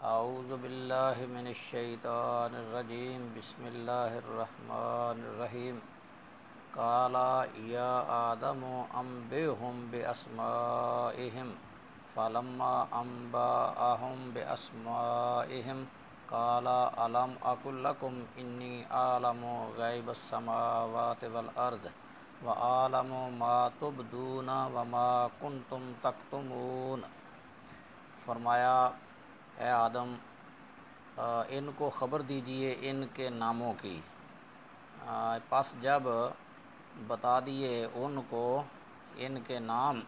اعوذ باللہ من الشیطان الرجیم بسم اللہ الرحمن الرحیم قال یا آدم انبئہم باسمائہم فلما انبأہم باسمائہم قال الم اقل لکم انی اعلم غیب السماوات والارض وأعلم ما تبدون وما کنتم تکتمون۔ فرمایا اے آدم ان کو خبر دیجئے ان کے ناموں کی۔ پس جب بتا دیے ان کو ان کے نام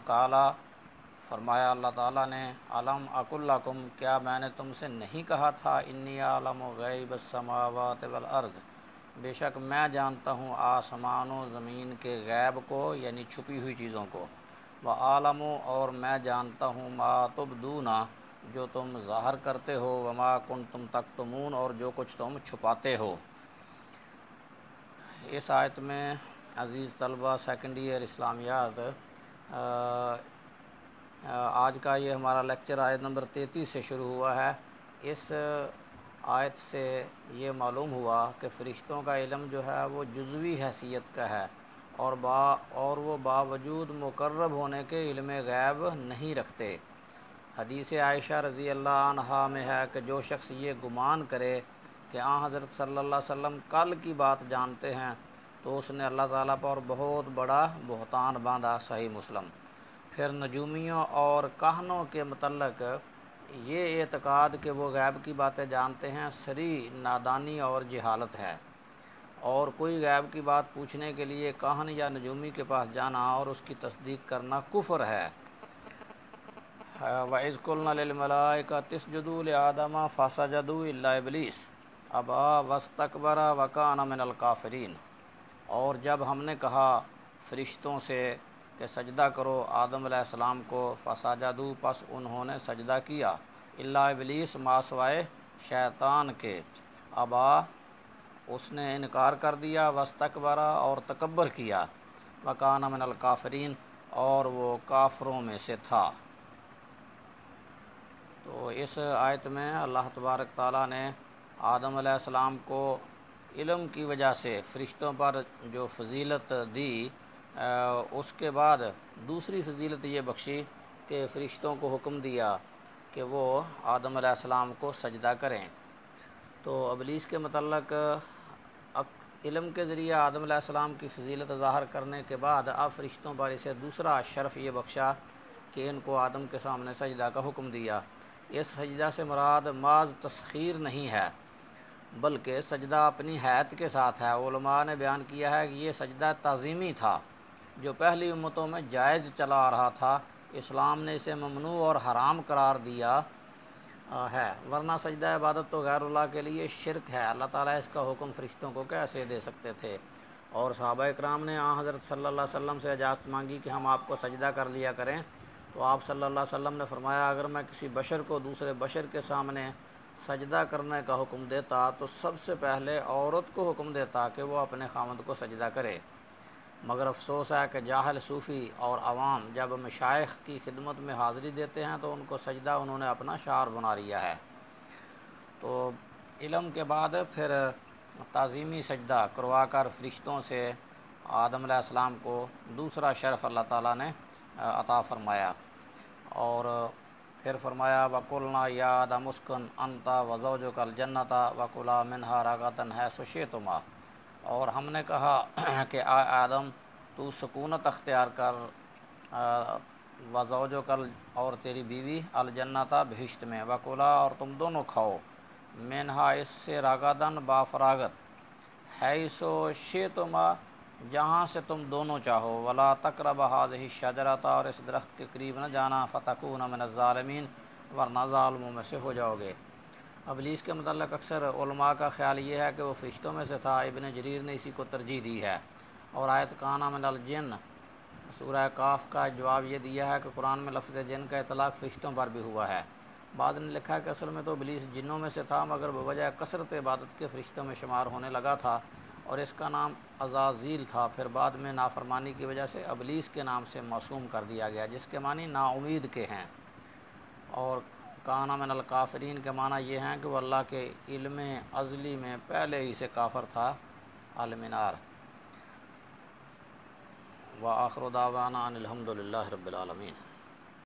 قالا فرمایا اللہ تعالیٰ نے الم اقل لکم کیا میں نے تم سے نہیں کہا تھا انی اعلم غیب السماوات والارض بے شک میں جانتا ہوں آسمان و زمین کے غیب کو یعنی چھپی ہوئی چیزوں کو، وعالم اور میں جانتا ہوں ما تبدون جو تم ظاہر کرتے ہو، وما کنتم تکتمون اور جو کچھ تم چھپاتے ہو۔ اس آیت میں عزیز طلبہ سیکنڈ ایئر اسلامیات آج کا یہ ہمارا لیکچر آیت نمبر 33 سے شروع ہوا ہے۔ اس آیت سے یہ معلوم ہوا کہ فرشتوں کا علم جو ہے وہ جزوی حیثیت کا ہے اور وہ باوجود مقرب ہونے کے علم غیب نہیں رکھتے۔ حدیث عائشہ رضی اللہ عنہا میں ہے کہ جو شخص یہ گمان کرے کہ حضرت صلی اللہ علیہ وسلم کل کی بات جانتے ہیں تو اس نے اللہ تعالیٰ پر بہت بڑا بہتان باندھا، صحیح مسلم۔ پھر نجومیوں اور کاہنوں کے متعلق یہ اعتقاد کہ وہ غیب کی باتیں جانتے ہیں سری نادانی اور جہالت ہے، اور کوئی غیب کی بات پوچھنے کے لیے کاہن یا نجومی کے پاس جانا اور اس کی تصدیق کرنا کفر ہے۔ وَإِذْ قُلْنَا لِلْمَلَائِكَةِ اسْجُدُوا لِآدَمَ فَسَجَدُوا إِلَّا إِبْلِيسَ أَبَىٰ وَاسْتَكْبَرَ وَكَانَ مِنَ الْكَافِرِينَ، اور جب ہم نے کہا فرشتوں سے کہ سجدہ کرو آدم علیہ السلام کو، فسجدوا پس انہوں نے سجدہ کیا، الا ابلیس ما سوائے شیطان کے، ابا اس نے انکار کر دیا، واستکبر اور تکبر کیا، وکان من الکافرین اور وہ کافروں میں سے تھا۔ تو اس آیت میں اللہ تبارک تعالیٰ نے آدم علیہ السلام کو علم کی وجہ سے فرشتوں پر جو فضیلت دی، اس کے بعد دوسری فضیلت یہ بخشی کہ فرشتوں کو حکم دیا کہ وہ آدم علیہ السلام کو سجدہ کریں۔ تو ابلیس کے متعلق علم کے ذریعے آدم علیہ السلام کی فضیلت ظاہر کرنے کے بعد اب فرشتوں پر اسے دوسرا شرف یہ بخشا کہ ان کو آدم کے سامنے سجدہ کا حکم دیا۔ اس سجدہ سے مراد محض تسخیر نہیں ہے بلکہ سجدہ اپنی حیت کے ساتھ ہے۔ علماء نے بیان کیا ہے کہ یہ سجدہ تعظیمی تھا جو پہلی امتوں میں جائز چلا آ رہا تھا، اسلام نے اسے ممنوع اور حرام قرار دیا ہے، ورنہ سجدہ عبادت تو غیر اللہ کے لیے شرک ہے، اللہ تعالیٰ اس کا حکم فرشتوں کو کیسے دے سکتے تھے۔ اور صحابہ اکرام نے حضرت صلی اللہ علیہ وسلم سے اجازت مانگی کہ ہم آپ کو سجدہ کر لیا کریں، تو آپ صلی اللہ علیہ وسلم نے فرمایا اگر میں کسی بشر کو دوسرے بشر کے سامنے سجدہ کرنے کا حکم دیتا تو سب سے پہلے عورت کو حکم دیتا کہ وہ اپنے خاوند کو سجدہ کرے، مگر افسوس ہے کہ جاہل صوفی اور عوام جب مشائخ کی خدمت میں حاضری دیتے ہیں تو ان کو سجدہ انہوں نے اپنا شعار بنا لیا ہے۔ تو علم کے بعد پھر تعظیمی سجدہ کروا کر فرشتوں سے آدم علیہ السلام کو دوسرا شرف اللہ تعالیٰ نے عطا فرمایا، اور پھر فرمایا وَقُلْنَا يَا آدَمُ اسْكُنْ أَنْتَ وَزَوْجُكَ الْجَنَّةَ وَكُلَا مِنْهَا رَغَدًا حَيْثُ شِئْتُمَا، اور ہم نے کہا کہ آدم تو سکونت اختیار کر، وزوجک اور تیری بیوی الجنت بہشت میں، وکلا اور تم دونوں کھاؤ، منہا اس سے راغدن با فراغت، حیث شئتما جہاں سے تم دونوں چاہو، ولا تقربا هذه الشجرۃ اور اس درخت کے قریب نہ جانا، فتکون من الظالمین ورنہ ظالموں میں سے ہو جاؤ گے۔ ابلیس کے متعلق اکثر علماء کا خیال یہ ہے کہ وہ فرشتوں میں سے تھا، ابن جریر نے اسی کو ترجیح دی ہے، اور آیت کانا من الجن سورہ کاف کا جواب یہ دیا ہے کہ قرآن میں لفظ جن کا اطلاق فرشتوں پر بھی ہوا ہے۔ بعض نے لکھا ہے کہ اصل میں تو ابلیس جنوں میں سے تھا مگر بوجہ کثرت عبادت کے فرشتوں میں شمار ہونے لگا تھا، اور اس کا نام عزازیل تھا، پھر بعد میں نافرمانی کی وجہ سے ابلیس کے نام سے موسوم کر دیا گیا، جس کے معنی نا امید کے ہیں۔ اور کانا من الکافرین کے معنی یہ ہیں کہ وہ اللہ کے علم ازلی میں پہلے ہی سے کافر تھا۔ المنار۔ وآخر دعوانا ان الحمد للہ رب العالمین۔